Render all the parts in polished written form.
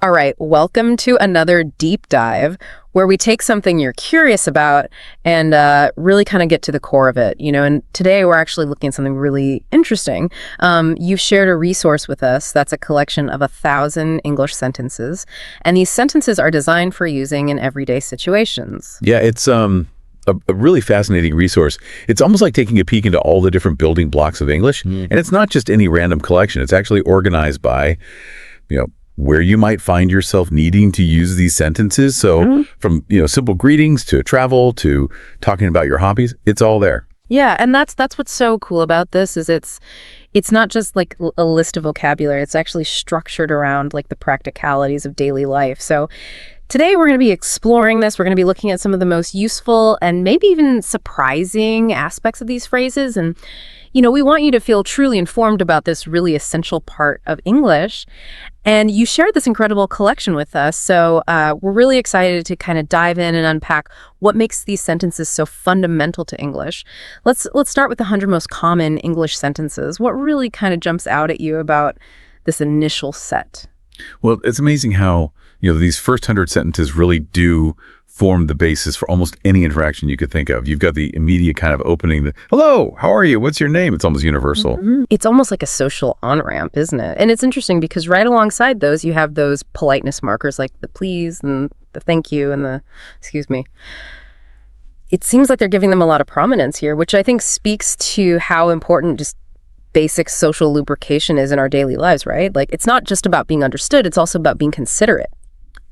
All right, welcome to another deep dive where we take something you're curious about and really kind of get to the core of it, and today we're actually looking at something really interesting. You've shared a resource with us that's a collection of 1,000 English sentences, and these sentences are designed for using in everyday situations. Yeah, it's a really fascinating resource. It's almost like taking a peek into all the different building blocks of English, and it's not just any random collection. It's actually organized by, where you might find yourself needing to use these sentences. So from, simple greetings to travel to talking about your hobbies, it's all there. Yeah, and that's what's so cool about this is it's not just like a list of vocabulary. It's actually structured around like the practicalities of daily life. So today we're going to be exploring this. We're going to be looking at some of the most useful and maybe even surprising aspects of these phrases. And, we want you to feel truly informed about this really essential part of English. And you shared this incredible collection with us. So we're really excited to kind of dive in and unpack what makes these sentences so fundamental to English. Let's start with the 100 most common English sentences. What really kind of jumps out at you about this initial set? Well, it's amazing how, these first 100 sentences really do form the basis for almost any interaction you could think of. You've got the immediate kind of opening, hello, how are you? What's your name? It's almost universal. It's almost like a social on-ramp, isn't it? And it's interesting because right alongside those, you have those politeness markers like the please and the thank you and the excuse me. It seems like they're giving them a lot of prominence here, which I think speaks to how important just basic social lubrication is in our daily lives, right? Like, it's not just about being understood, it's also about being considerate.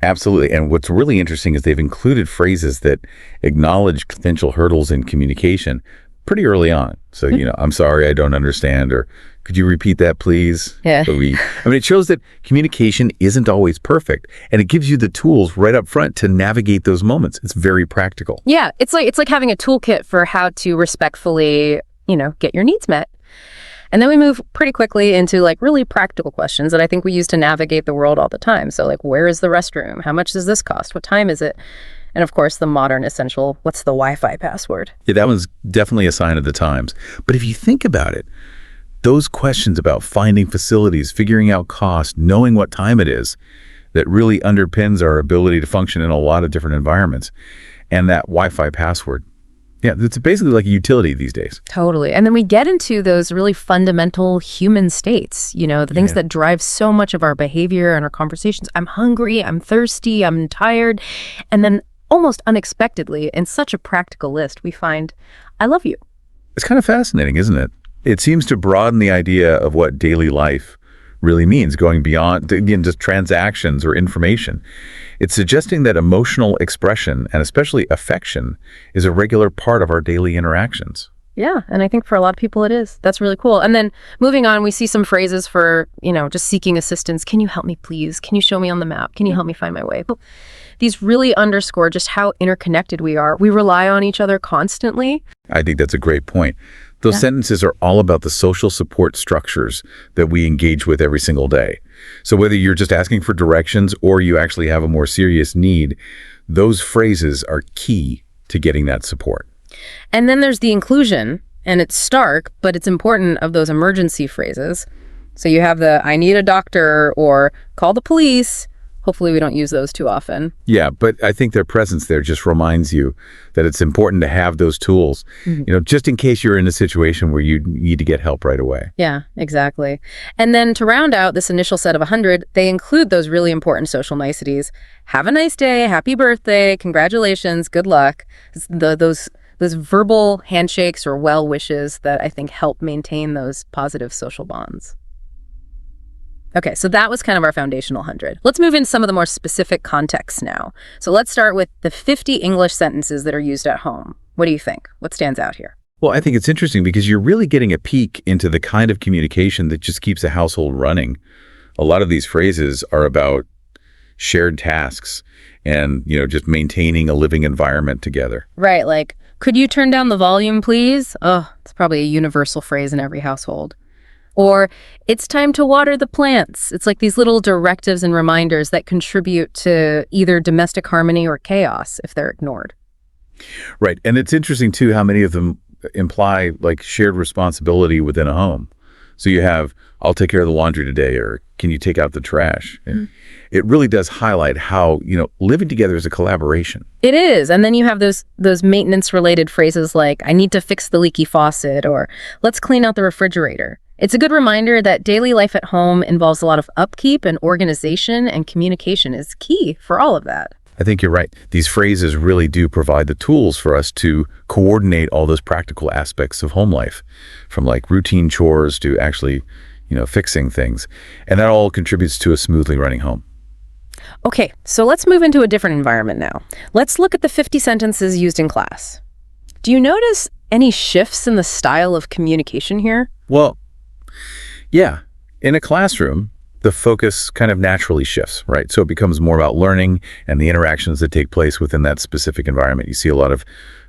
Absolutely. And what's really interesting is they've included phrases that acknowledge potential hurdles in communication pretty early on. So, I'm sorry, I don't understand, or could you repeat that, please? Yeah. It shows that communication isn't always perfect, and it gives you the tools right up front to navigate those moments. It's very practical. Yeah, it's like having a toolkit for how to respectfully, get your needs met. And then we move pretty quickly into like really practical questions that I think we use to navigate the world all the time. So like, where is the restroom? How much does this cost? What time is it? And of course, the modern essential, what's the Wi-Fi password? Yeah, that one's definitely a sign of the times. But if you think about it, those questions about finding facilities, figuring out cost, knowing what time it is, that really underpins our ability to function in a lot of different environments. And that Wi-Fi password. Yeah, it's basically like a utility these days. Totally. And then we get into those really fundamental human states, the things that drive so much of our behavior and our conversations. I'm hungry, I'm thirsty, I'm tired. And then almost unexpectedly, in such a practical list, we find, I love you. It's kind of fascinating, isn't it? It seems to broaden the idea of what daily life really means, going beyond, again, just transactions or information. It's suggesting that emotional expression, and especially affection, is a regular part of our daily interactions. Yeah, and I think for a lot of people it is. That's really cool. And then moving on, we see some phrases for, just seeking assistance. Can you help me, please? Can you show me on the map? Can you help me find my way? These really underscore just how interconnected we are. We rely on each other constantly. I think that's a great point. Those sentences are all about the social support structures that we engage with every single day. So whether you're just asking for directions or you actually have a more serious need, those phrases are key to getting that support. And then there's the inclusion, and it's stark, but it's important, of those emergency phrases. So you have the I need a doctor or call the police. Hopefully we don't use those too often. Yeah, but I think their presence there just reminds you that it's important to have those tools, just in case you're in a situation where you need to get help right away. Yeah, exactly. And then to round out this initial set of 100, they include those really important social niceties. Have a nice day, happy birthday, congratulations, good luck. Those verbal handshakes or well wishes that I think help maintain those positive social bonds. Okay, so that was kind of our foundational 100. Let's move into some of the more specific contexts now. So let's start with the 50 English sentences that are used at home. What do you think? What stands out here? Well, I think it's interesting because you're really getting a peek into the kind of communication that just keeps a household running. A lot of these phrases are about shared tasks and, just maintaining a living environment together. Right, like, could you turn down the volume, please? Oh, it's probably a universal phrase in every household. Or, it's time to water the plants. It's like these little directives and reminders that contribute to either domestic harmony or chaos if they're ignored. Right. And it's interesting, too, how many of them imply like shared responsibility within a home. So you have, I'll take care of the laundry today, or can you take out the trash? And it really does highlight how, living together is a collaboration. It is. And then you have those maintenance related phrases like, I need to fix the leaky faucet, or let's clean out the refrigerator. It's a good reminder that daily life at home involves a lot of upkeep, and organization and communication is key for all of that. I think you're right. These phrases really do provide the tools for us to coordinate all those practical aspects of home life, from like routine chores to actually, fixing things. And that all contributes to a smoothly running home. Okay, so let's move into a different environment now. Let's look at the 50 sentences used in class. Do you notice any shifts in the style of communication here? Well, yeah. In a classroom, the focus kind of naturally shifts, right? So it becomes more about learning and the interactions that take place within that specific environment. You see a lot of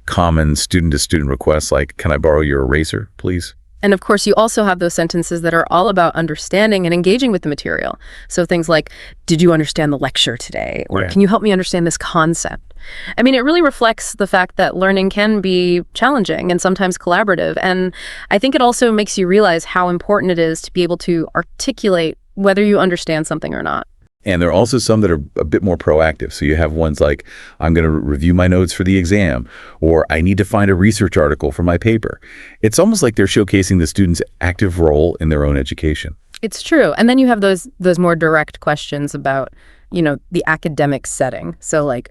common student-to-student requests like, can I borrow your eraser, please? And of course, you also have those sentences that are all about understanding and engaging with the material. So things like, did you understand the lecture today? Or can you help me understand this concept? I mean, it really reflects the fact that learning can be challenging and sometimes collaborative. And I think it also makes you realize how important it is to be able to articulate whether you understand something or not. And there are also some that are a bit more proactive. So you have ones like, I'm going to review my notes for the exam, or I need to find a research article for my paper. It's almost like they're showcasing the student's active role in their own education. It's true. And then you have those more direct questions about, the academic setting. So like,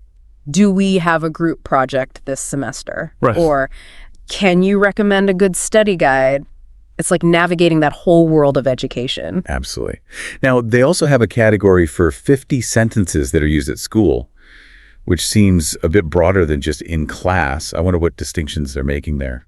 do we have a group project this semester? Right. Or can you recommend a good study guide? It's like navigating that whole world of education. Absolutely. Now, they also have a category for 50 sentences that are used at school, which seems a bit broader than just in class. I wonder what distinctions they're making there.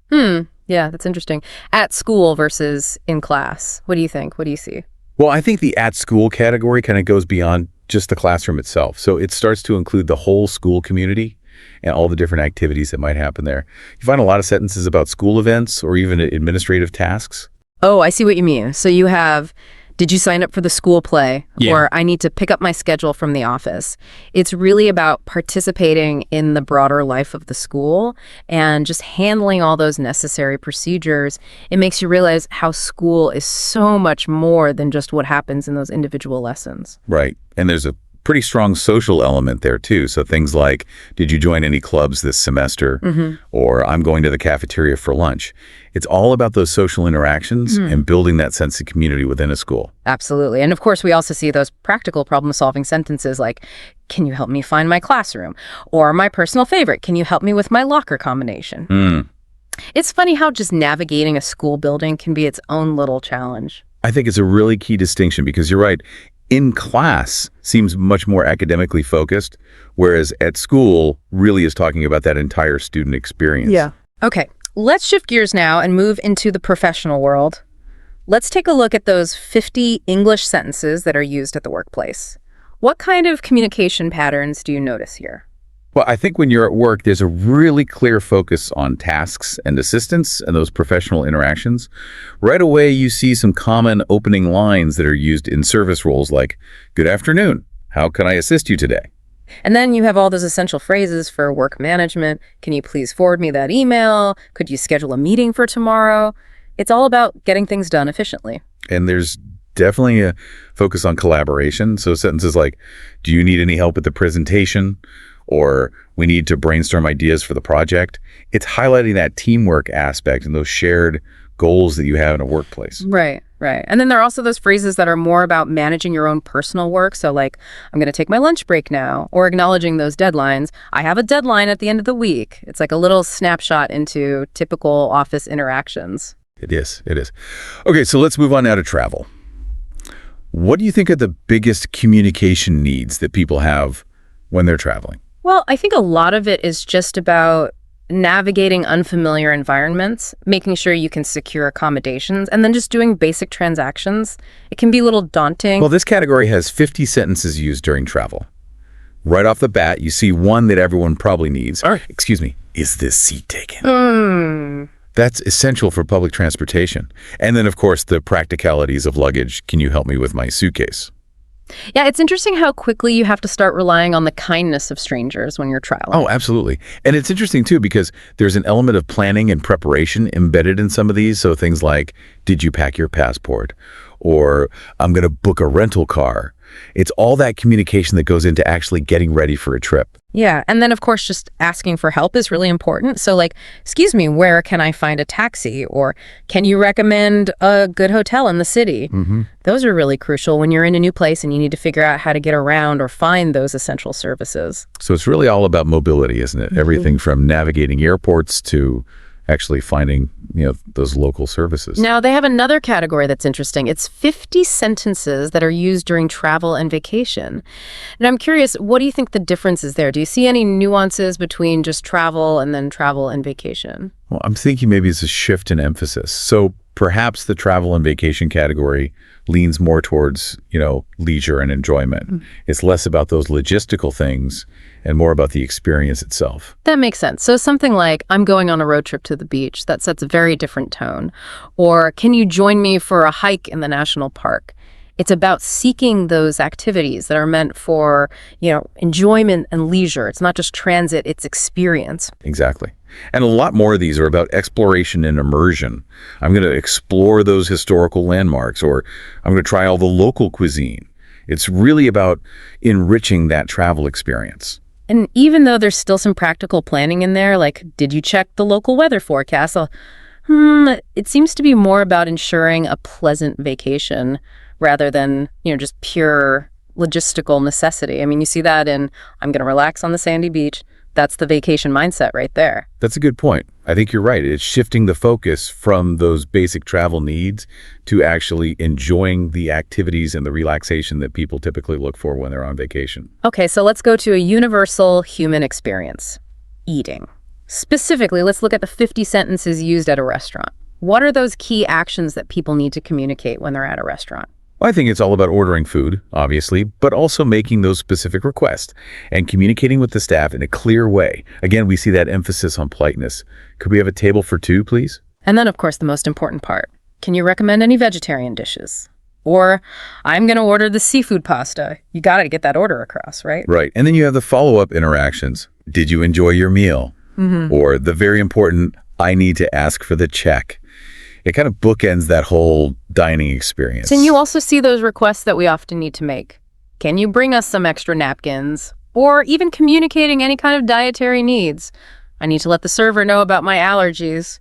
Yeah, that's interesting. At school versus in class. What do you think? What do you see? Well, I think the at school category kind of goes beyond just the classroom itself. So it starts to include the whole school community and all the different activities that might happen there. You find a lot of sentences about school events or even administrative tasks. Oh, I see what you mean. So you have, did you sign up for the school play? Yeah. Or I need to pick up my schedule from the office. It's really about participating in the broader life of the school and just handling all those necessary procedures. It makes you realize how school is so much more than just what happens in those individual lessons. Right. And there's a pretty strong social element there too. So things like, did you join any clubs this semester? Or I'm going to the cafeteria for lunch. It's all about those social interactions and building that sense of community within a school. Absolutely. And of course, we also see those practical problem-solving sentences like, can you help me find my classroom? Or my personal favorite, can you help me with my locker combination? It's funny how just navigating a school building can be its own little challenge. I think it's a really key distinction because you're right. In class seems much more academically focused, whereas at school really is talking about that entire student experience. Yeah. Okay, let's shift gears now and move into the professional world. Let's take a look at those 50 English sentences that are used at the workplace. What kind of communication patterns do you notice here? Well, I think when you're at work, there's a really clear focus on tasks and assistance and those professional interactions. Right away, you see some common opening lines that are used in service roles like, good afternoon, how can I assist you today? And then you have all those essential phrases for work management. Can you please forward me that email? Could you schedule a meeting for tomorrow? It's all about getting things done efficiently. And there's definitely a focus on collaboration. So sentences like, do you need any help with the presentation? Or we need to brainstorm ideas for the project. It's highlighting that teamwork aspect and those shared goals that you have in a workplace. Right. And then there are also those phrases that are more about managing your own personal work. So like, I'm going to take my lunch break now, or acknowledging those deadlines. I have a deadline at the end of the week. It's like a little snapshot into typical office interactions. It is. Okay, so let's move on now to travel. What do you think are the biggest communication needs that people have when they're traveling? Well, I think a lot of it is just about navigating unfamiliar environments, making sure you can secure accommodations, and then just doing basic transactions. It can be a little daunting. Well, this category has 50 sentences used during travel. Right off the bat, you see one that everyone probably needs. All right, excuse me, is this seat taken? That's essential for public transportation. And then, of course, the practicalities of luggage. Can you help me with my suitcase? Yeah, it's interesting how quickly you have to start relying on the kindness of strangers when you're traveling. Oh, absolutely. And it's interesting too because there's an element of planning and preparation embedded in some of these. So things like, did you pack your passport? Or I'm going to book a rental car. It's all that communication that goes into actually getting ready for a trip. Yeah, and then of course just asking for help is really important. So like, excuse me, where can I find a taxi? Or can you recommend a good hotel in the city? Those are really crucial when you're in a new place and you need to figure out how to get around or find those essential services. So it's really all about mobility, isn't it? Everything from navigating airports to actually finding, those local services. Now, they have another category that's interesting. It's 50 sentences that are used during travel and vacation. And I'm curious, what do you think the difference is there? Do you see any nuances between just travel and then travel and vacation? Well, I'm thinking maybe it's a shift in emphasis. So perhaps the travel and vacation category leans more towards, leisure and enjoyment. It's less about those logistical things and more about the experience itself. That makes sense. So something like, I'm going on a road trip to the beach, that sets a very different tone. Or, can you join me for a hike in the national park? It's about seeking those activities that are meant for, enjoyment and leisure. It's not just transit, it's experience. Exactly. And a lot more of these are about exploration and immersion. I'm going to explore those historical landmarks, or I'm going to try all the local cuisine. It's really about enriching that travel experience. And even though there's still some practical planning in there, like, did you check the local weather forecast? It seems to be more about ensuring a pleasant vacation rather than, just pure logistical necessity. I mean, you see that in, I'm going to relax on the sandy beach. That's the vacation mindset right there. That's a good point. I think you're right. It's shifting the focus from those basic travel needs to actually enjoying the activities and the relaxation that people typically look for when they're on vacation. Okay, so let's go to a universal human experience, eating. Specifically, let's look at the 50 sentences used at a restaurant. What are those key actions that people need to communicate when they're at a restaurant? Well, I think it's all about ordering food, obviously, but also making those specific requests and communicating with the staff in a clear way. Again, we see that emphasis on politeness. Could we have a table for two, please? And then, of course, the most important part. Can you recommend any vegetarian dishes? Or, I'm going to order the seafood pasta. You got to get that order across, right? Right. And then you have the follow-up interactions. Did you enjoy your meal? Or the very important, I need to ask for the check. It kind of bookends that whole dining experience. And you also see those requests that we often need to make. Can you bring us some extra napkins? Or even communicating any kind of dietary needs. I need to let the server know about my allergies.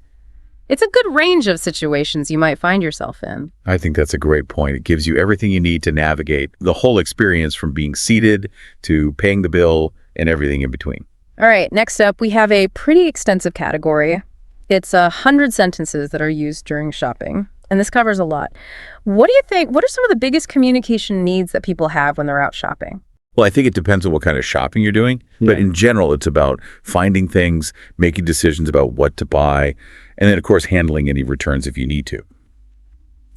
It's a good range of situations you might find yourself in. I think that's a great point. It gives you everything you need to navigate the whole experience from being seated to paying the bill and everything in between. All right, next up, we have a pretty extensive category. It's 100 sentences that are used during shopping, and this covers a lot. What do you think? What are some of the biggest communication needs that people have when they're out shopping? Well, I think it depends on what kind of shopping you're doing, but in general, it's about finding things, making decisions about what to buy, and then, of course, handling any returns if you need to.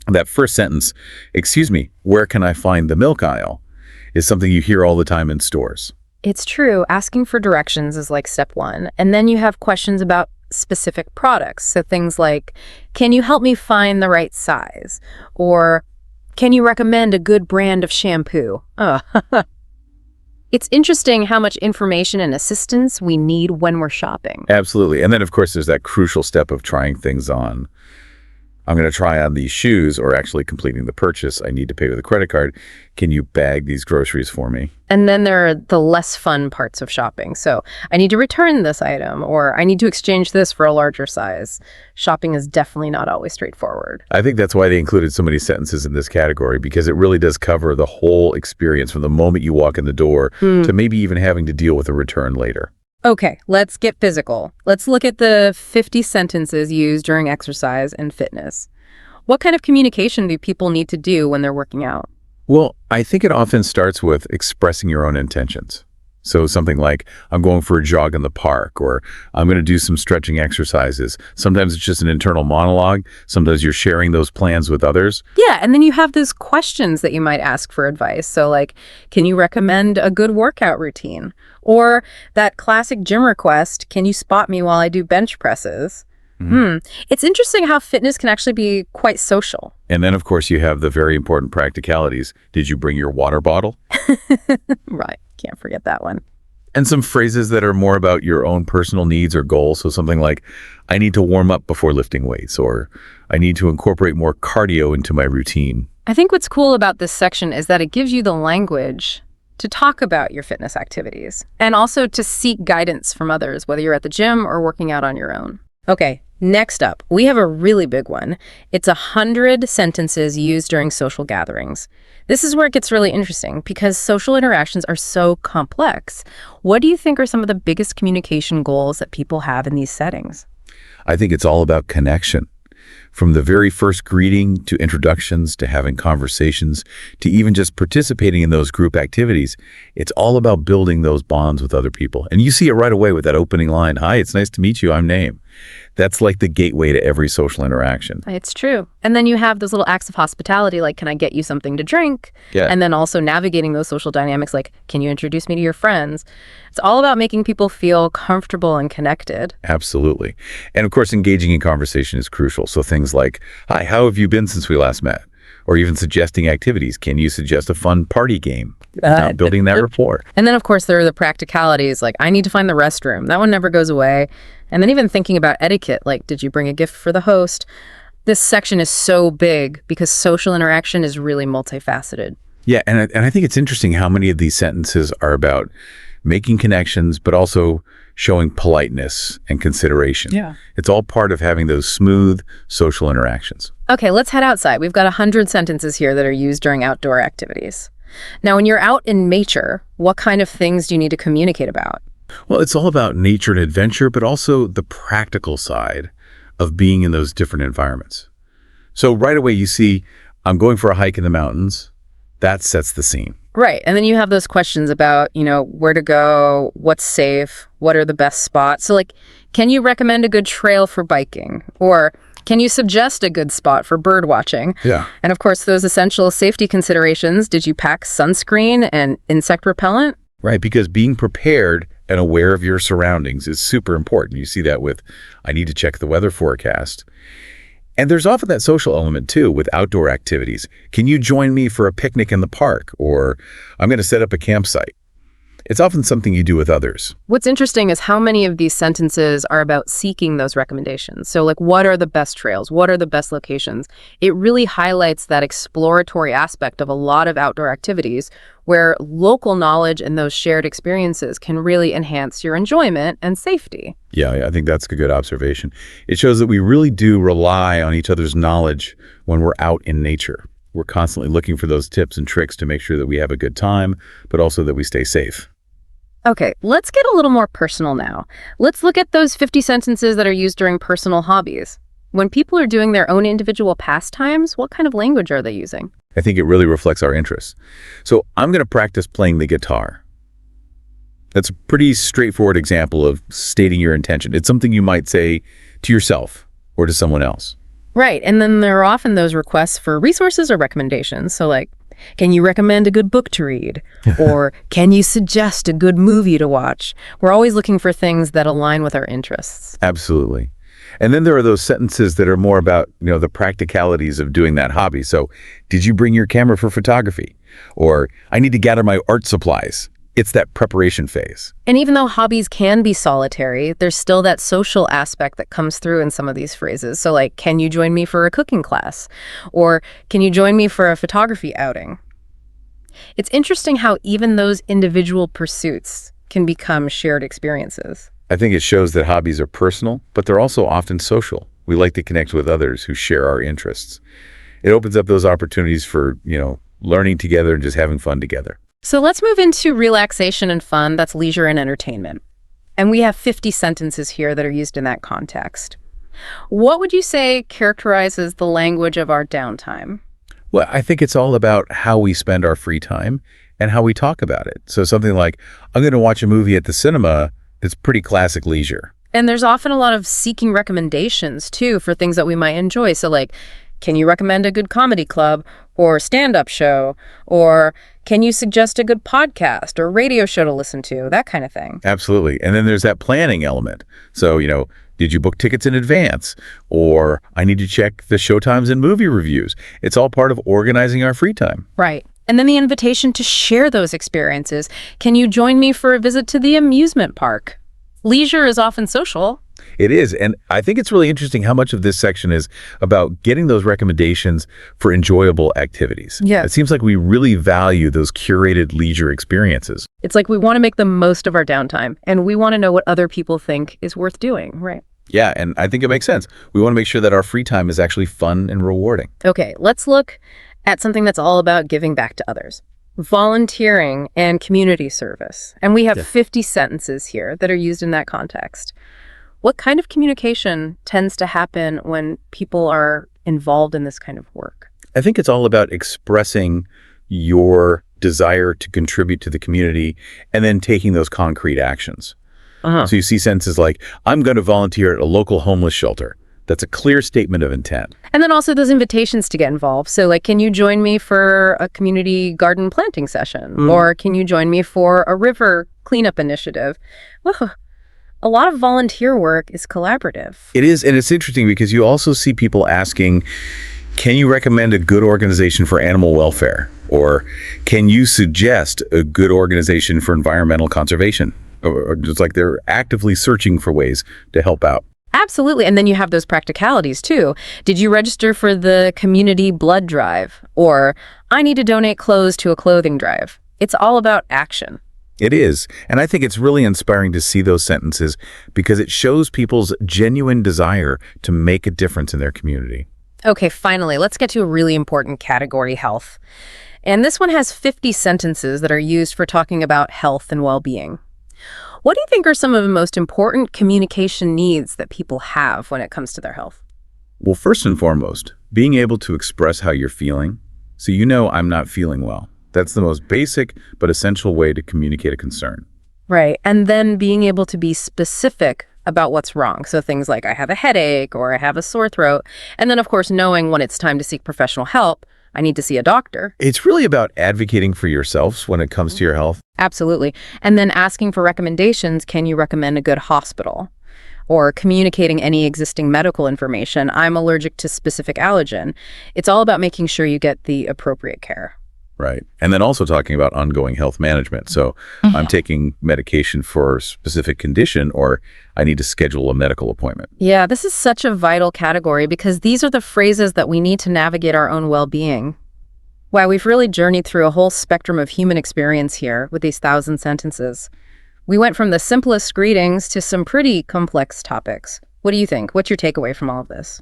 That first sentence, excuse me, where can I find the milk aisle, is something you hear all the time in stores. It's true. Asking for directions is like step one. And then you have questions about specific products. So things like, can you help me find the right size? Or can you recommend a good brand of shampoo? Oh, it's interesting how much information and assistance we need when we're shopping. Absolutely. And then, of course, there's that crucial step of trying things on. I'm going to try on these shoes, or actually completing the purchase. I need to pay with a credit card. Can you bag these groceries for me? And then there are the less fun parts of shopping. So I need to return this item, or I need to exchange this for a larger size. Shopping is definitely not always straightforward. I think that's why they included so many sentences in this category, because it really does cover the whole experience from the moment you walk in the door to maybe even having to deal with a return later. Okay, let's get physical. Let's look at the 50 sentences used during exercise and fitness. What kind of communication do people need to do when they're working out? Well, I think it often starts with expressing your own intentions. So something like, I'm going for a jog in the park, or I'm going to do some stretching exercises. Sometimes it's just an internal monologue. Sometimes you're sharing those plans with others. Yeah, and then you have those questions that you might ask for advice. So like, can you recommend a good workout routine? Or that classic gym request, can you spot me while I do bench presses? It's interesting how fitness can actually be quite social. And then, of course, you have the very important practicalities. Did you bring your water bottle? Right. Can't forget that one. And some phrases that are more about your own personal needs or goals. So something like, I need to warm up before lifting weights, or I need to incorporate more cardio into my routine. I think what's cool about this section is that it gives you the language to talk about your fitness activities and also to seek guidance from others, whether you're at the gym or working out on your own. Okay, next up, we have a really big one. It's 100 sentences used during social gatherings. This is where it gets really interesting because social interactions are so complex. What do you think are some of the biggest communication goals that people have in these settings? I think it's all about connection. From the very first greeting to introductions to having conversations to even just participating in those group activities, it's all about building those bonds with other people. And you see it right away with that opening line, "Hi, it's nice to meet you, I'm Name." That's like the gateway to every social interaction. It's true. And then you have those little acts of hospitality, like, can I get you something to drink? Yeah. And then also navigating those social dynamics, like, can you introduce me to your friends? It's all about making people feel comfortable and connected. Absolutely. And of course, engaging in conversation is crucial. So things like, "Hi, how have you been since we last met?" Or even suggesting activities. Can you suggest a fun party game? Building that rapport. And then, of course, there are the practicalities, like, I need to find the restroom. That one never goes away. And then even thinking about etiquette, like, did you bring a gift for the host? This section is so big because social interaction is really multifaceted. Yeah, and I think it's interesting how many of these sentences are about making connections, but also showing politeness and consideration. Yeah. It's all part of having those smooth social interactions. Okay, let's head outside. We've got 100 sentences here that are used during outdoor activities. Now, when you're out in nature, what kind of things do you need to communicate about? Well, it's all about nature and adventure, but also the practical side of being in those different environments. So right away you see, I'm going for a hike in the mountains. That sets the scene. Right. And then you have those questions about, where to go, what's safe, what are the best spots. So, like, can you recommend a good trail for biking? Or can you suggest a good spot for bird watching? Yeah. And of course, those essential safety considerations. Did you pack sunscreen and insect repellent? Right, because being prepared and aware of your surroundings is super important. You see that with, I need to check the weather forecast. And there's often that social element too with outdoor activities. Can you join me for a picnic in the park? Or I'm going to set up a campsite. It's often something you do with others. What's interesting is how many of these sentences are about seeking those recommendations. So, like, what are the best trails? What are the best locations? It really highlights that exploratory aspect of a lot of outdoor activities where local knowledge and those shared experiences can really enhance your enjoyment and safety. Yeah, I think that's a good observation. It shows that we really do rely on each other's knowledge when we're out in nature. We're constantly looking for those tips and tricks to make sure that we have a good time, but also that we stay safe. Okay, let's get a little more personal now. Let's look at those 50 sentences that are used during personal hobbies. When people are doing their own individual pastimes, what kind of language are they using? I think it really reflects our interests. So I'm going to practice playing the guitar. That's a pretty straightforward example of stating your intention. It's something you might say to yourself or to someone else. Right, and then there are often those requests for resources or recommendations. So, like, can you recommend a good book to read? Or can you suggest a good movie to watch? We're always looking for things that align with our interests. Absolutely. And then there are those sentences that are more about, the practicalities of doing that hobby. So, did you bring your camera for photography? Or, I need to gather my art supplies. It's that preparation phase. And even though hobbies can be solitary, there's still that social aspect that comes through in some of these phrases. So, like, can you join me for a cooking class? Or can you join me for a photography outing? It's interesting how even those individual pursuits can become shared experiences. I think it shows that hobbies are personal, but they're also often social. We like to connect with others who share our interests. It opens up those opportunities for, learning together and just having fun together. So let's move into relaxation and fun. That's leisure and entertainment. And we have 50 sentences here that are used in that context. What would you say characterizes the language of our downtime? Well, I think it's all about how we spend our free time and how we talk about it. So something like, I'm going to watch a movie at the cinema, it's pretty classic leisure. And there's often a lot of seeking recommendations, too, for things that we might enjoy. So, like, can you recommend a good comedy club or stand-up show? Or can you suggest a good podcast or radio show to listen to? That kind of thing. Absolutely. And then there's that planning element. So, Did you book tickets in advance? Or I need to check the showtimes and movie reviews. It's all part of organizing our free time. Right. And then the invitation to share those experiences. Can you join me for a visit to the amusement park? Leisure is often social. It is. And I think it's really interesting how much of this section is about getting those recommendations for enjoyable activities. Yeah. It seems like we really value those curated leisure experiences. It's like we want to make the most of our downtime, and we want to know what other people think is worth doing, right? Yeah, and I think it makes sense. We want to make sure that our free time is actually fun and rewarding. Okay, let's look at something that's all about giving back to others. Volunteering and community service. And we have 50 sentences here that are used in that context. What kind of communication tends to happen when people are involved in this kind of work? I think it's all about expressing your desire to contribute to the community and then taking those concrete actions. So you see sentences like, I'm going to volunteer at a local homeless shelter. That's a clear statement of intent. And then also those invitations to get involved. So like, can you join me for a community garden planting session? Or can you join me for a river cleanup initiative? Whoa. A lot of volunteer work is collaborative. It is, and it's interesting because you also see people asking, can you recommend a good organization for animal welfare? Or can you suggest a good organization for environmental conservation? Or just like they're actively searching for ways to help out. Absolutely. And then you have those practicalities too. Did you register for the community blood drive? Or I need to donate clothes to a clothing drive. It's all about action. It is. And I think it's really inspiring to see those sentences because it shows people's genuine desire to make a difference in their community. Okay, finally, let's get to a really important category, health. And this one has 50 sentences that are used for talking about health and well-being. What do you think are some of the most important communication needs that people have when it comes to their health? Well, first and foremost, being able to express how you're feeling. So you know I'm not feeling well. That's the most basic but essential way to communicate a concern. Right. And then being able to be specific about what's wrong. So things like I have a headache or I have a sore throat. And then, of course, knowing when it's time to seek professional help. I need to see a doctor. It's really about advocating for yourselves when it comes to your health. Absolutely. And then asking for recommendations. Can you recommend a good hospital? Or communicating any existing medical information. I'm allergic to specific allergen. It's all about making sure you get the appropriate care. Right. And then also talking about ongoing health management. So I'm taking medication for a specific condition or I need to schedule a medical appointment. Yeah, this is such a vital category because these are the phrases that we need to navigate our own well-being. Wow, we've really journeyed through a whole spectrum of human experience here with these 1,000 sentences. We went from the simplest greetings to some pretty complex topics. What do you think? What's your takeaway from all of this?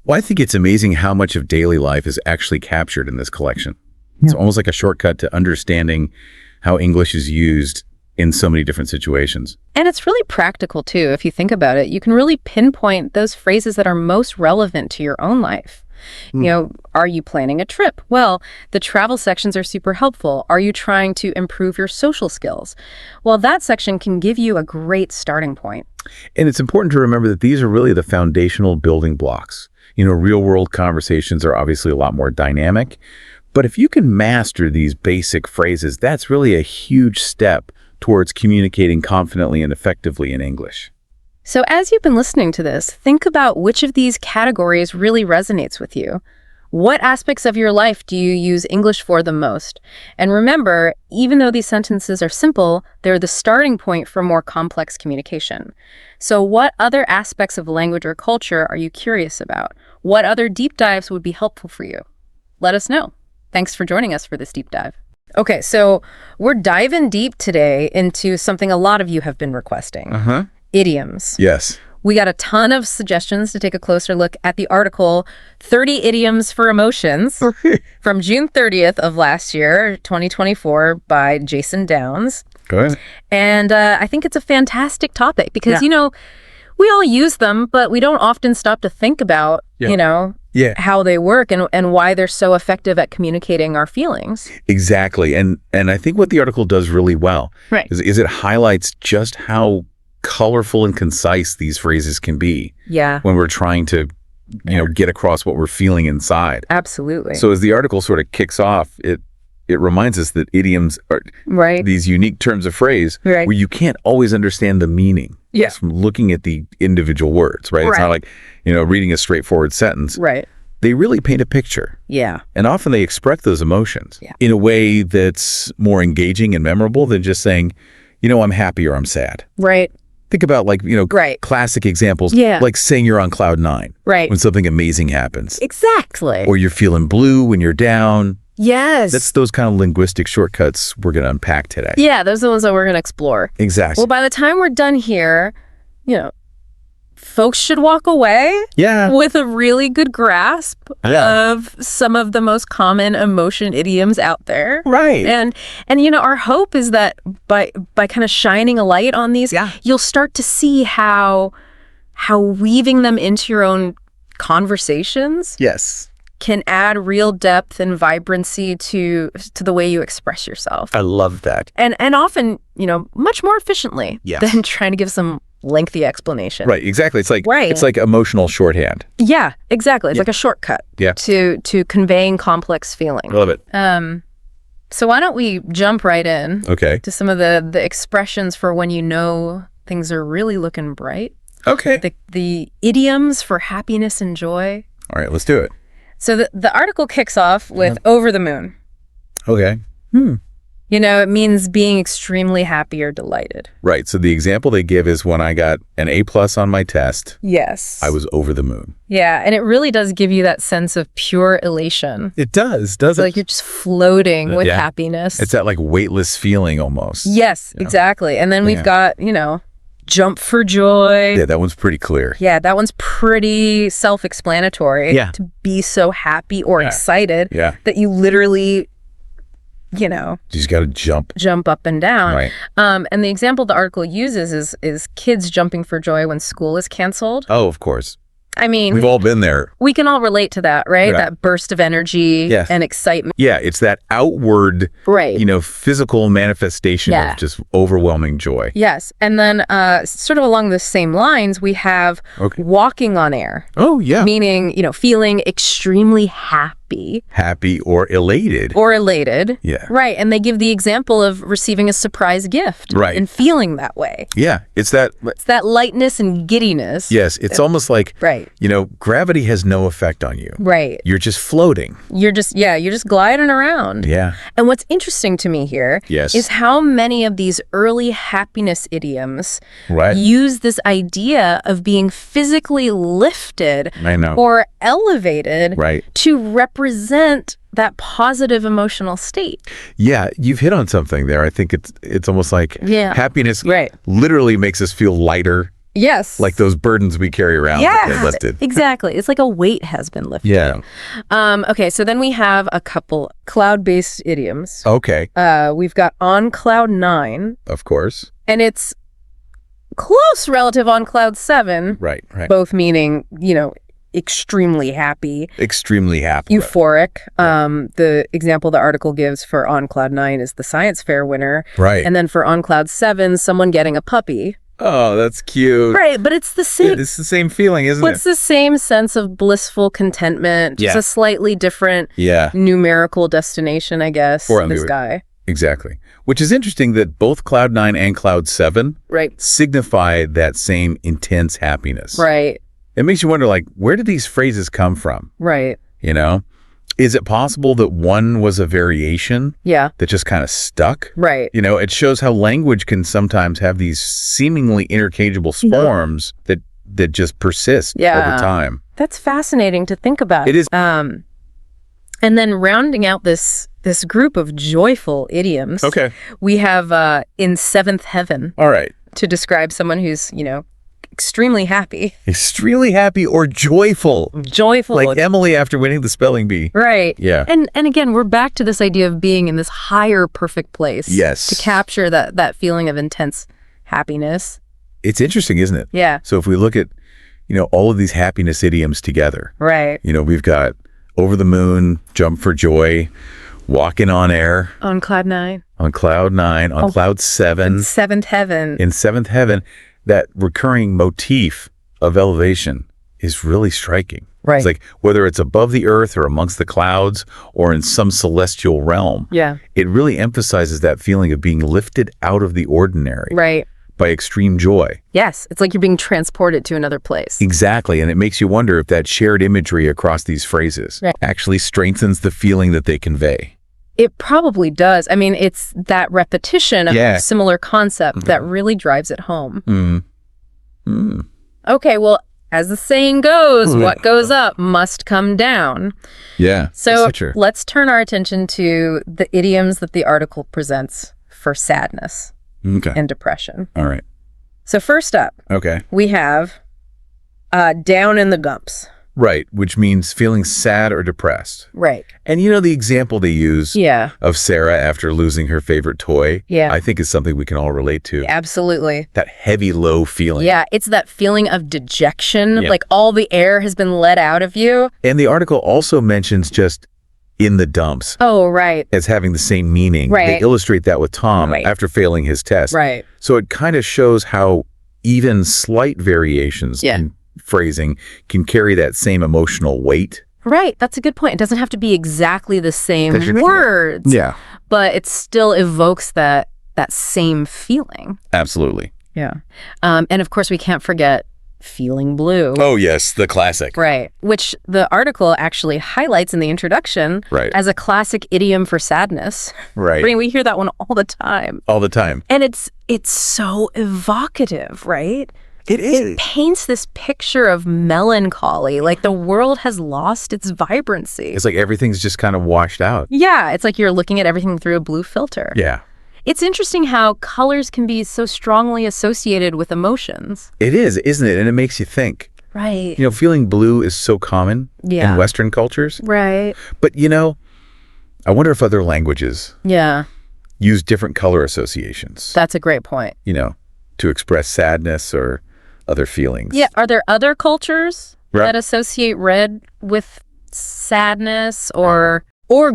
Well, I think it's amazing how much of daily life is actually captured in this collection. It's almost like a shortcut to understanding how English is used in so many different situations. And it's really practical, too. If you think about it, you can really pinpoint those phrases that are most relevant to your own life. You know, are you planning a trip? Well, the travel sections are super helpful. Are you trying to improve your social skills? Well, that section can give you a great starting point. And it's important to remember that these are really the foundational building blocks. You know, real-world conversations are obviously a lot more dynamic. But if you can master these basic phrases, that's really a huge step towards communicating confidently and effectively in English. So as you've been listening to this, think about which of these categories really resonates with you. What aspects of your life do you use English for the most? And remember, even though these sentences are simple, they're the starting point for more complex communication. So what other aspects of language or culture are you curious about? What other deep dives would be helpful for you? Let us know. Thanks for joining us for this deep dive. Okay, so we're diving deep today into something a lot of you have been requesting. Idioms. Yes. We got a ton of suggestions to take a closer look at the article 30 Idioms for Emotions from June 30th of last year, 2024, by Jason Downs. Go ahead. And I think it's a fantastic topic because, you know, we all use them, but we don't often stop to think about, you know, how they work and why they're so effective at communicating our feelings. Exactly. And I think what the article does really well is it highlights just how colorful and concise these phrases can be when we're trying to, you know, get across what we're feeling inside. Absolutely. So as the article sort of kicks off, it reminds us that idioms are these unique terms of phrase where you can't always understand the meaning. Yeah. It's from looking at the individual words, right? It's not like, reading a straightforward sentence. Right. They really paint a picture. Yeah. And often they express those emotions Yeah. in a way that's more engaging and memorable than just saying, I'm happy or I'm sad. Right. Think about Right. classic examples, Yeah. like saying you're on cloud nine Right. when something amazing happens. Exactly. Or you're feeling blue when you're down. Yes. That's those kind of linguistic shortcuts we're going to unpack today. Yeah, those are the ones that we're going to explore. Exactly. Well, by the time we're done here, folks should walk away with a really good grasp of some of the most common emotion idioms out there. Right. And our hope is that by kind of shining a light on these, you'll start to see how weaving them into your own conversations can add real depth and vibrancy to the way you express yourself. I love that. And often, much more efficiently than trying to give some lengthy explanation. Right, exactly. It's like emotional shorthand. Yeah, exactly. It's like a shortcut to conveying complex feeling. I love it. So why don't we jump right in Okay. to some of the expressions for when things are really looking bright. Okay. The idioms for happiness and joy. All right, let's do it. So the article kicks off with over the moon. Okay. It means being extremely happy or delighted. Right. So the example they give is when I got an A+ on my test, Yes. I was over the moon. Yeah, and it really does give you that sense of pure elation. It does, doesn't it? Like you're just floating with happiness. It's that weightless feeling almost. Yes, exactly. And then we've got, jump for joy. Yeah, that one's pretty clear. Yeah, that one's pretty self-explanatory. Yeah. To be so happy or excited that you literally, You just got to jump up and down. Right. And the example the article uses is kids jumping for joy when school is canceled. Oh, of course. I mean, We've all been there. we can all relate to that, right? Right. That burst of energy Yes. and excitement. Yeah, it's that outward, Right. physical manifestation of just overwhelming joy. Yes. And then sort of along the same lines, we have walking on air. Oh, yeah. Meaning, feeling extremely happy. Happy or elated. Or elated. Yeah. Right. And they give the example of receiving a surprise gift. Right. And feeling that way. Yeah, it's that. It's that lightness and giddiness. Yes, it's almost like, Right. Gravity has no effect on you. Right. You're just floating. You're just gliding around. Yeah. And what's interesting to me here is how many of these early happiness idioms use this idea of being physically lifted I know. or elevated to represent that positive emotional state. Yeah, you've hit on something there. I think it's almost like happiness literally makes us feel lighter. Yes. Like those burdens we carry around that get lifted. Exactly. It's like a weight has been lifted. Yeah. Okay, so then we have a couple cloud-based idioms. Okay. We've got on cloud 9. Of course. And it's close relative on cloud 7. Right. Both meaning, extremely happy. Extremely happy. Euphoric. The example the article gives for on cloud 9 is the science fair winner. Right. And then for on cloud 7, someone getting a puppy. Oh, that's cute. Right, but it's the same. It's the same feeling, isn't it? It's the same sense of blissful contentment. Just a slightly different numerical destination, I guess, For this guy. Exactly. Which is interesting that both Cloud 9 and Cloud 7 signify that same intense happiness. Right. It makes you wonder, where did these phrases come from? Right. Is it possible that one was a variation that just kind of stuck? Right. It shows how language can sometimes have these seemingly interchangeable forms that just persist over time. That's fascinating to think about. It is. And then rounding out this group of joyful idioms, we have in seventh heaven. All right. To describe someone who's, extremely happy. Extremely happy or joyful. Joyful. Like Emily after winning the spelling bee. Right. Yeah. And again, we're back to this idea of being in this higher perfect place. Yes. To capture that feeling of intense happiness. It's interesting, isn't it? Yeah. So if we look at, all of these happiness idioms together. Right. We've got over the moon, jump for joy, walking on air. On cloud 9. On cloud 9, on cloud 7. In seventh heaven. In seventh heaven. That recurring motif of elevation is really striking. Right. It's like whether it's above the earth or amongst the clouds or in some celestial realm. Yeah. It really emphasizes that feeling of being lifted out of the ordinary. Right. by extreme joy. Yes, it's like you're being transported to another place. Exactly, and it makes you wonder if that shared imagery across these phrases actually strengthens the feeling that they convey. It probably does. I mean, it's that repetition of a similar concept that really drives it home. Okay, well, as the saying goes, what goes up must come down. Yeah. So let's turn our attention to the idioms that the article presents for sadness and depression. All right. So first up, we have down in the dumps. Right, which means feeling sad or depressed. Right. And you know the example they use of Sarah after losing her favorite toy? I think is something we can all relate to. Absolutely. That heavy, low feeling. Yeah, it's that feeling of dejection, like all the air has been let out of you. And the article also mentions just in the dumps. Oh, right. As having the same meaning. Right. They illustrate that with Tom after failing his test. Right. So it kind of shows how even slight variations in phrasing can carry that same emotional weight. Right. That's a good point. It doesn't have to be exactly the same words. Yeah. But it still evokes that same feeling. Absolutely. Yeah. And of course, we can't forget feeling blue. Oh, yes. The classic. Right. Which the article actually highlights in the introduction as a classic idiom for sadness. Right. I mean, we hear that one all the time. All the time. And it's so evocative, right? It is. It paints this picture of melancholy, like the world has lost its vibrancy. It's like everything's just kind of washed out. Yeah, it's like you're looking at everything through a blue filter. Yeah. It's interesting how colors can be so strongly associated with emotions. It is, isn't it? And it makes you think. Right. You know, feeling blue is so common in Western cultures. Right. But, you know, I wonder if other languages use different color associations. That's a great point. You know, to express sadness or other feelings. Yeah. Are there other cultures that associate red with sadness or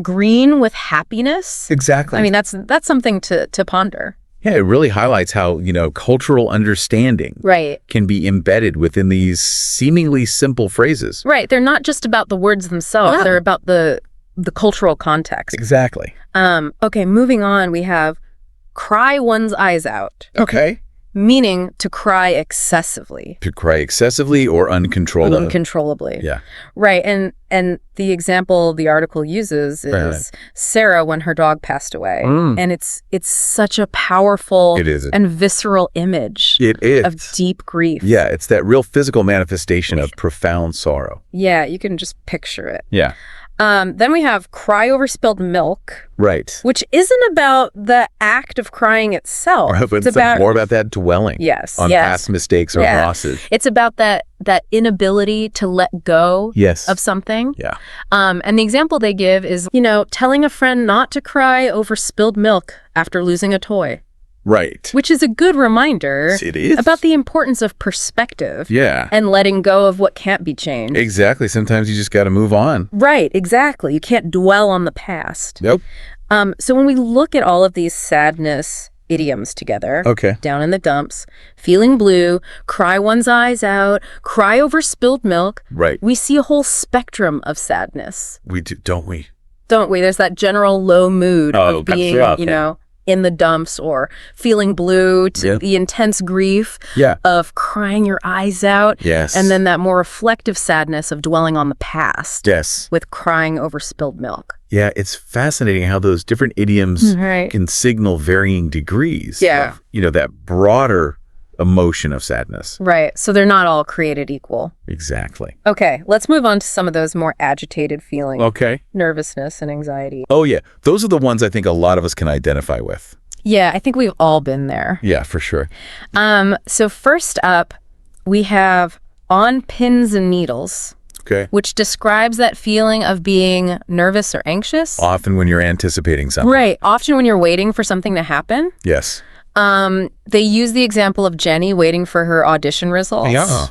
green with happiness? Exactly. I mean, that's something to ponder. Yeah, it really highlights how, you know, cultural understanding can be embedded within these seemingly simple phrases. Right. They're not just about the words themselves. They're about the cultural context. Exactly. Okay, moving on, we have cry one's eyes out. Okay. Meaning to cry excessively. To cry excessively or uncontrollably. Uncontrollably. Yeah. Right. And the example the article uses is Sarah when her dog passed away. And it's such a powerful and visceral image of deep grief. Yeah, it's that real physical manifestation of profound sorrow. Yeah, you can just picture it. Yeah. Then we have cry over spilled milk. Right. Which isn't about the act of crying itself. It's about more about that dwelling on past mistakes or losses. It's about that inability to let go of something. Yeah. And the example they give is, you know, telling a friend not to cry over spilled milk after losing a toy. Right. Which is a good reminder about the importance of perspective. Yeah. And letting go of what can't be changed. Exactly. Sometimes you just got to move on. Right. Exactly. You can't dwell on the past. Nope. So when we look at all of these sadness idioms together, down in the dumps, feeling blue, cry one's eyes out, cry over spilled milk, we see a whole spectrum of sadness. We do, don't we? Don't we? There's that general low mood of being, you know, in the dumps or feeling blue to the intense grief of crying your eyes out. Yes. And then that more reflective sadness of dwelling on the past. Yes. With crying over spilled milk. Yeah, it's fascinating how those different idioms can signal varying degrees of, you know, that broader emotion of sadness. Right. So they're not all created equal. Exactly. Okay, let's move on to some of those more agitated feelings. Okay. Nervousness and anxiety. Oh, yeah. Those are the ones I think a lot of us can identify with. Yeah, I think we've all been there. Yeah, for sure. So first up, we have on pins and needles. Okay. Which describes that feeling of being nervous or anxious. Often when you're anticipating something. Right. Often when you're waiting for something to happen. Yes. They use the example of Jenny waiting for her audition results. Yeah.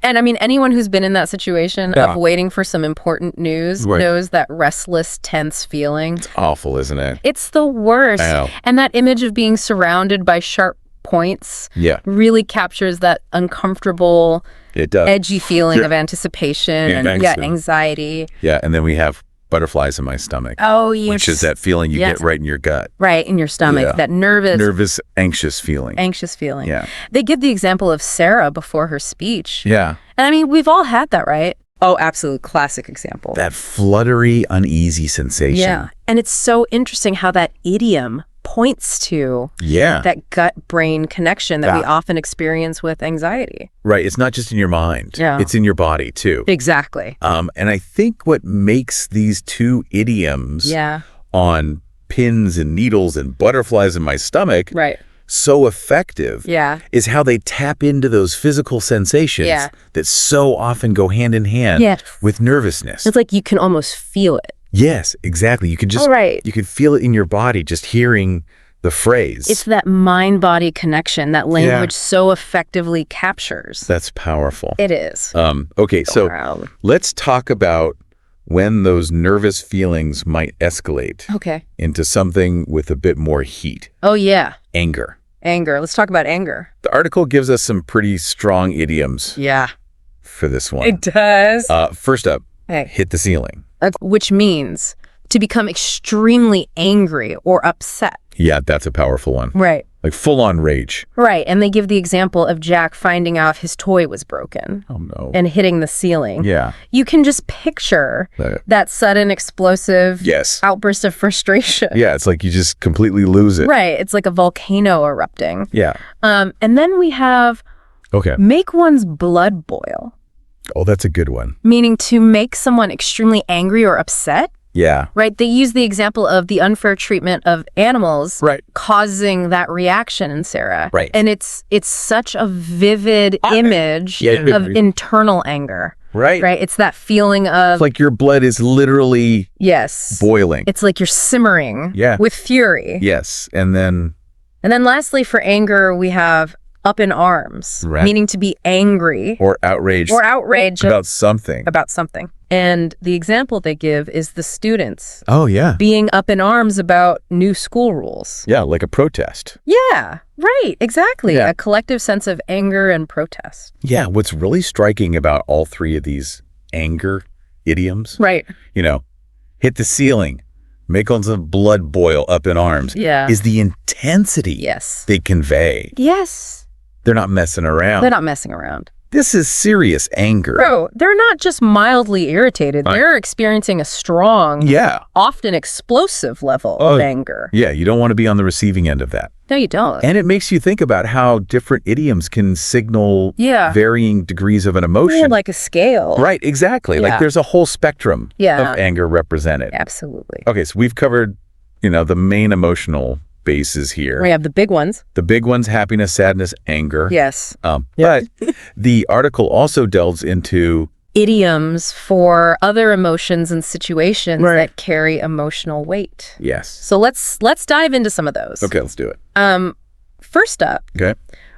And I mean, anyone who's been in that situation of waiting for some important news knows that restless, tense feeling. It's awful, isn't it? It's the worst. I know. And that image of being surrounded by sharp points really captures that uncomfortable, edgy feeling of anticipation and anxiety. Yeah, and then we have butterflies in my stomach. Oh, yes. Which is that feeling you Yes. get right in your gut. Right, in your stomach. Yeah. That nervous, Anxious feeling. anxious feeling. Yeah. They give the example of Sarah before her speech. Yeah. And I mean, we've all had that, right? Oh, absolute classic example. That fluttery, uneasy sensation. Yeah. And it's so interesting how that idiom points to Yeah. that gut-brain connection that we Yeah. often experience with anxiety. Right. It's not just in your mind. Yeah. It's in your body, too. Exactly. And I think what makes these two idioms Yeah. on pins and needles and butterflies in my stomach Right. so effective Yeah. is how they tap into those physical sensations Yeah. that so often go hand in hand Yes. with nervousness. It's like you can almost feel it. Yes, exactly. You can just Right. you can feel it in your body just hearing the phrase. It's that mind-body connection that language so effectively captures. That's powerful. It is. Okay, so Wow. let's talk about when those nervous feelings might escalate Okay. into something with a bit more heat. Oh, yeah. Anger. Anger. Let's talk about anger. The article gives us some pretty strong idioms Yeah. for this one. It does. First up, Hey. hit the ceiling. Which means to become extremely angry or upset. Yeah, that's a powerful one. Right. Like full-on rage. Right. And they give the example of Jack finding out his toy was broken Oh, no. and hitting the ceiling. Yeah. You can just picture That- that sudden explosive Yes. outburst of frustration. Yeah, it's like you just completely lose it. Right. It's like a volcano erupting. Yeah. And then we have Okay. make one's blood boil, Oh, that's a good one. meaning to make someone extremely angry or upset. Yeah. Right. They use the example of the unfair treatment of animals Right. causing that reaction in Sarah. Right. And it's such a vivid image Yeah. of internal anger. Right. Right. It's that feeling of, It's like your blood is literally yes, boiling. it's like you're simmering Yeah. with fury. Yes. And then, And then lastly, for anger, we have up in arms, Right. meaning to be angry or outraged or outraged about something. about something. And the example they give is the students Oh, yeah. being up in arms about new school rules. Yeah, like a protest. Yeah, right, exactly. Yeah. A collective sense of anger and protest. Yeah, what's really striking about all three of these anger idioms, Right. hit the ceiling, make all the blood boil up in arms, Yeah. is the intensity Yes. they convey. Yes. They're not messing around. They're not messing around. This is serious anger. Bro, they're not just mildly irritated. Right. They're experiencing a strong, Yeah. often explosive level Oh. of anger. Yeah, you don't want to be on the receiving end of that. No, you don't. And it makes you think about how different idioms can signal Yeah. varying degrees of an emotion. More like a scale. Right, exactly. Yeah. Like there's a whole spectrum Yeah. of anger represented. Absolutely. Okay, so we've covered, the main emotional bases here. We have the big ones. The big ones, happiness, sadness, anger. Yes. But the article also delves into Idioms for other emotions and situations Right. that carry emotional weight. yes. So let's dive into some of those. Okay, let's do it. First up, Okay.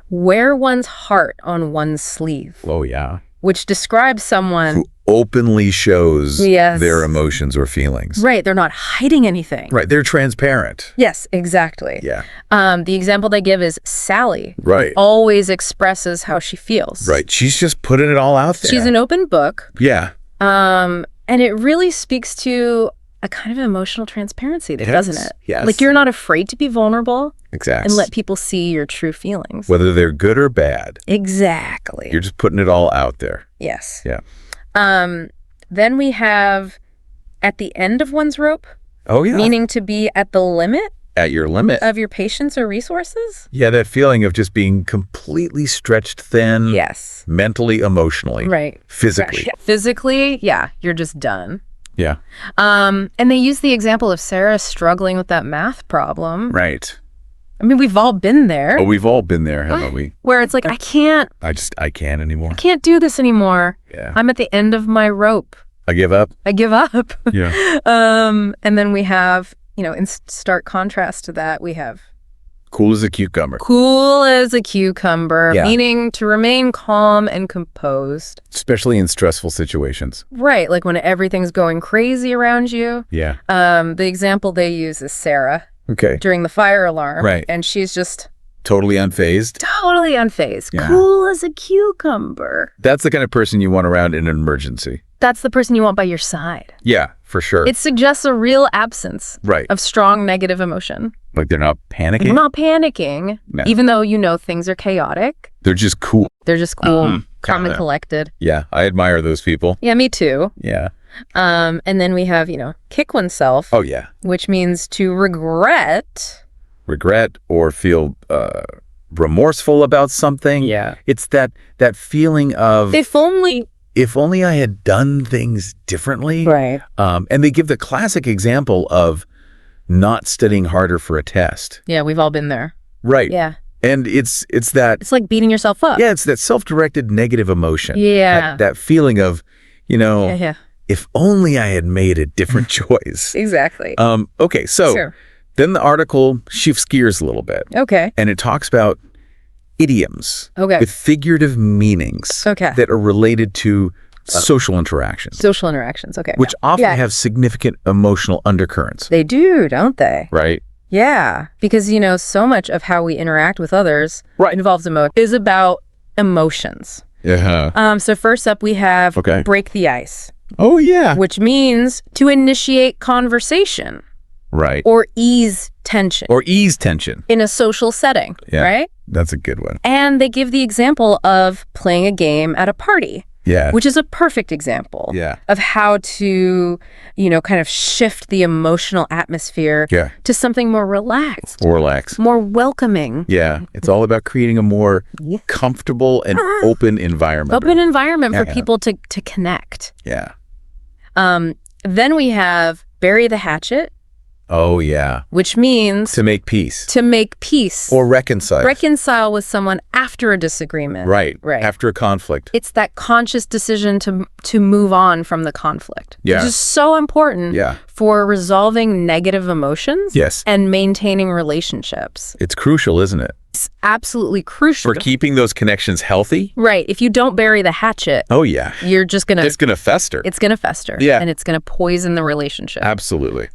wear one's heart on one's sleeve, Oh, yeah. which describes someone, Who openly shows Yes. their emotions or feelings. right, they're not hiding anything. Right, they're transparent. Yes, exactly. Yeah. The example they give is Sally. Right. Always expresses how she feels. Right, she's just putting it all out there. She's an open book. Yeah. And it really speaks to a kind of emotional transparency, Yes, doesn't it? yes. Like you're not afraid to be vulnerable Exactly. and let people see your true feelings. Whether they're good or bad, Exactly. you're just putting it all out there. Yes. Yeah. Then we have at the end of one's rope, Oh, yeah. meaning to be at the limit At your limit. of your patience or resources. Yeah, that feeling of just being completely stretched thin. Yes. Mentally, emotionally. Right. Physically. Right. Physically, yeah, you're just done. Yeah. And they use the example of Sarah struggling with that math problem. Right. I mean, we've all been there. Oh, we've all been there, haven't we? Where it's like, I can't I can't anymore. do this anymore. Yeah. I'm at the end of my rope. I give up. I give up. Yeah. And then we have, in stark contrast to that, we have Cool as a cucumber. cool as a cucumber, Yeah. meaning to remain calm and composed. Especially in stressful situations. Right, like when everything's going crazy around you. Yeah. The example they use is Sarah Okay. during the fire alarm. Right. And she's just Totally unfazed. totally unfazed. Yeah. Cool as a cucumber. That's the kind of person you want around in an emergency. that's the person you want by your side. Yeah, for sure. It suggests a real absence right. of strong negative emotion. Like they're not panicking. They're not panicking, No. even though things are chaotic. They're just cool. They're just cool, calm and Kinda. collected. Yeah, I admire those people. Yeah, me too. Yeah. And then we have, kick oneself, Oh, yeah. which means to regret. Regret or feel remorseful about something. Yeah. It's that feeling of If only. if only I had done things differently. Right. And they give the classic example of not studying harder for a test. Yeah, we've all been there. Right. Yeah. And it's that It's like beating yourself up. yeah, it's that self-directed negative emotion. Yeah. That feeling of, Yeah. if only I had made a different choice. Exactly. Okay, so Sure. then the article shifts gears a little bit. Okay. And it talks about idioms Okay. with figurative meanings Okay. that are related to social interactions, Social interactions. Okay. which often Yeah. have significant emotional undercurrents. They do, don't they? Right? Yeah. Because, so much of how we interact with others Right. involves is about emotions. Yeah. So first up, we have Okay. break the ice, Oh, yeah. which means to initiate conversation Right. or ease tension Or ease tension. in a social setting, Yeah. right? That's a good one. And they give the example of playing a game at a party, Yeah. which is a perfect example Yeah. of how to, kind of shift the emotional atmosphere Yeah. to something more relaxed, Or relax. more welcoming. Yeah. It's all about creating a more comfortable and open environment. Open environment for Yeah. people to connect. Yeah. Then we have bury the hatchet, Oh, yeah. which means To make peace. to make peace, Or reconcile. reconcile with someone after a disagreement. Right. Right. After a conflict. It's that conscious decision to move on from the conflict, Yeah. which is so important Yeah. for resolving negative emotions Yes. and maintaining relationships. It's crucial, isn't it? It's absolutely crucial. For keeping those connections healthy. Right. If you don't bury the hatchet, Oh, yeah. you're just going It's going to fester. it's going to fester. Yeah. And it's going to poison the relationship. Absolutely.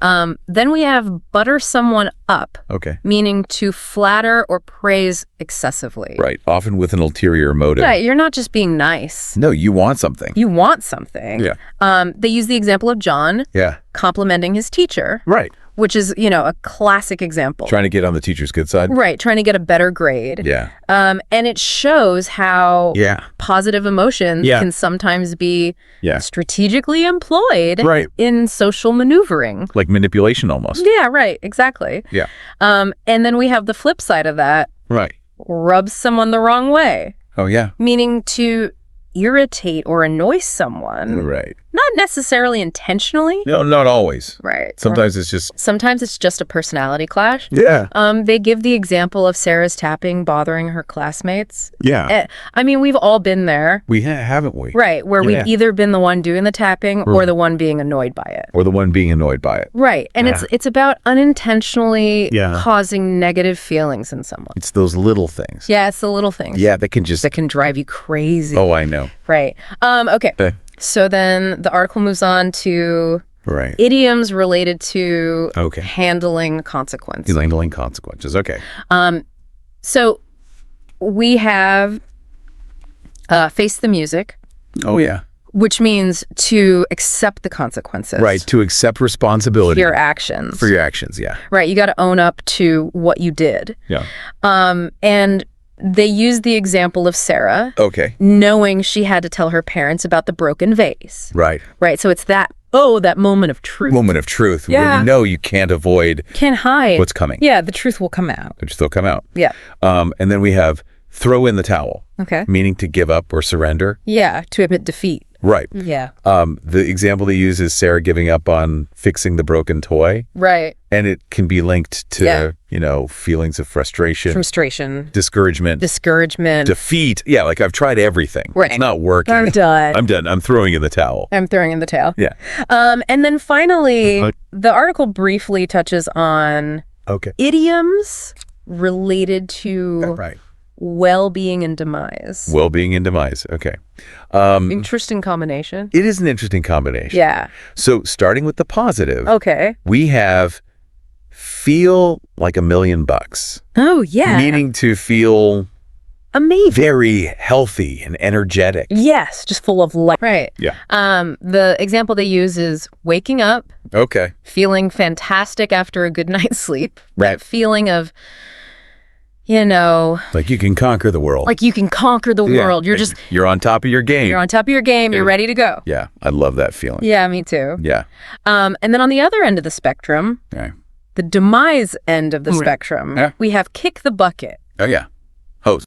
Then we have butter someone up, Okay. meaning to flatter or praise excessively. Right. Often with an ulterior motive. Right. You're not just being nice. No, you want something. You want something. Yeah. They use the example of John Yeah. complimenting his teacher, Right. which is, a classic example. Trying to get on the teacher's good side. Right. Trying to get a better grade. Yeah. And it shows how Yeah. positive emotions Yeah. can sometimes be Yeah. strategically employed Right. in social maneuvering. Like manipulation almost. Yeah, right. Exactly. Yeah. And then we have the flip side of that, Right. rub someone the wrong way, Oh, yeah. meaning to irritate or annoy someone, Right. not necessarily intentionally. No, not always. Right. Sometimes it's just. Sometimes it's just a personality clash. Yeah. They give the example of Sarah's tapping bothering her classmates. Yeah. I mean, we've all been there, We haven't we? right, where Yeah. we've either been the one doing the tapping or the one being annoyed by it. Or the one being annoyed by it. Right. And Yeah. it's about unintentionally Yeah. causing negative feelings in someone. It's those little things. Yeah, it's the little things. Yeah, that can just. That can drive you crazy. Oh, I know. Right. Okay. Okay. So then the article moves on to Right. idioms related to Okay. handling consequences. Handling consequences. Okay. So we have face the music, Oh, yeah. which means to accept the consequences. Right. To accept responsibility Your actions. for your actions. Yeah. Right. You got to own up to what you did. Yeah. And they use the example of Sarah Okay. knowing she had to tell her parents about the broken vase. Right. Right. So it's that moment of truth. Moment of truth. Where Yeah. you know you can't avoid Can't hide. what's coming. Yeah, the truth will come out. Which still come out. Yeah. And then we have throw in the towel, Okay. meaning to give up or surrender. Yeah, to admit defeat. Right. Yeah. The example they use is Sarah giving up on fixing the broken toy. Right. And it can be linked to, Yeah. feelings of frustration, Frustration. discouragement, Discouragement. defeat. Yeah, like I've tried everything. Right. It's not working. I'm done. I'm done. I'm throwing in the towel. I'm throwing in the towel. Yeah. And then finally, the article briefly touches on Okay. idioms related to Right. well-being and demise. Well-being and demise. Okay. Interesting combination. It is an interesting combination. Yeah. So starting with the positive, Okay. we have feel like $1 million. Oh, yeah. Meaning to feel amazing. Very healthy and energetic. Yes, just full of life. Right. Yeah. The example they use is waking up, Okay. feeling fantastic after a good night's sleep. Right. That feeling of, you know, Like you can conquer the world. like you can conquer the world. You're on top of your game. You're on top of your game. You're ready to go. Yeah, I love that feeling. Yeah, me too. Yeah. And then on the other end of the spectrum, Okay. the demise end of the spectrum, Yeah. we have kick the bucket. Oh yeah. Host.